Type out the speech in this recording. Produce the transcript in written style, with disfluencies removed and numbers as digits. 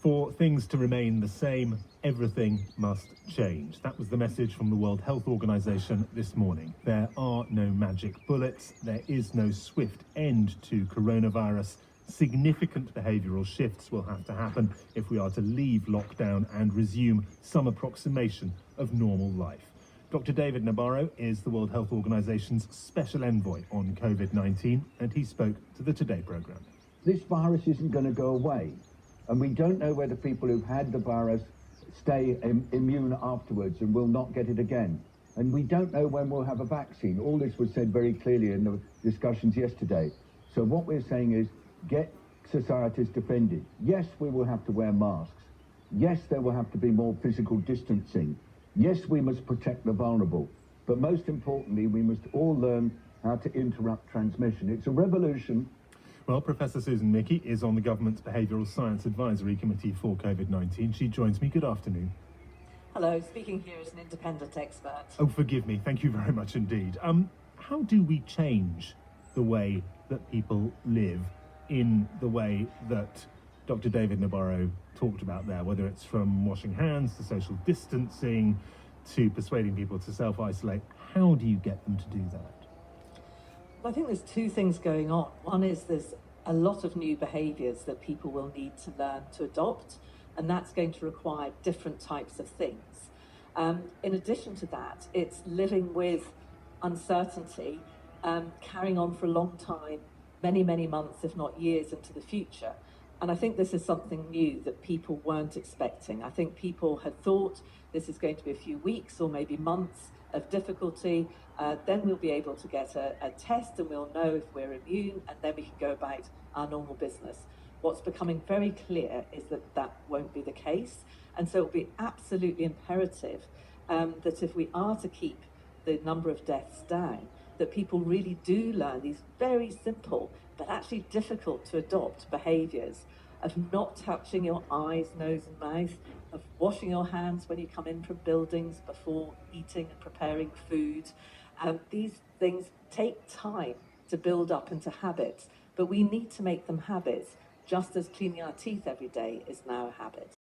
For things to remain the same, everything must change. That was the message from the World Health Organization this morning. There are no magic bullets. There is no swift end to coronavirus. Significant behavioural shifts will have to happen if we are to leave lockdown and resume some approximation of normal life. Dr. David Nabarro is the World Health Organization's special envoy on COVID-19, and he spoke to the Today programme. This virus isn't going to go away, and we don't know whether people who've had the virus stay immune afterwards and will not get it again. And we don't know when we'll have a vaccine. All this was said very clearly in the discussions yesterday. So what we're saying is, get societies defended. Yes, we will have to wear masks. Yes, there will have to be more physical distancing. Yes, we must protect the vulnerable. But most importantly, we must all learn how to interrupt transmission. It's a revolution. Well, Professor Susan Mickey is on the government's Behavioural Science Advisory Committee for COVID-19. She joins me. Good afternoon. Hello, speaking here as an independent expert. Oh, forgive me. Thank you very much indeed. How do we change the way that people live in the way that Dr. David Nabarro talked about there, whether it's from washing hands to social distancing to persuading people to self-isolate? How do you get them to do that? Well, I think there's two things going on. One is there's a lot of new behaviours that people will need to learn to adopt, and that's going to require different types of things. In addition to that, it's living with uncertainty, carrying on for a long time, many, many months, if not years into the future. And I think this is something new that people weren't expecting. I think people had thought this is going to be a few weeks or maybe months of difficulty. Then we'll be able to get a test and we'll know if we're immune, and then we can go about our normal business. What's becoming very clear is that that won't be the case. And so it'll be absolutely imperative that if we are to keep the number of deaths down, that people really do learn these very simple but actually difficult to adopt behaviours of not touching your eyes, nose and mouth, of washing your hands when you come in from buildings before eating and preparing food. These things take time to build up into habits, but we need to make them habits, just as cleaning our teeth every day is now a habit.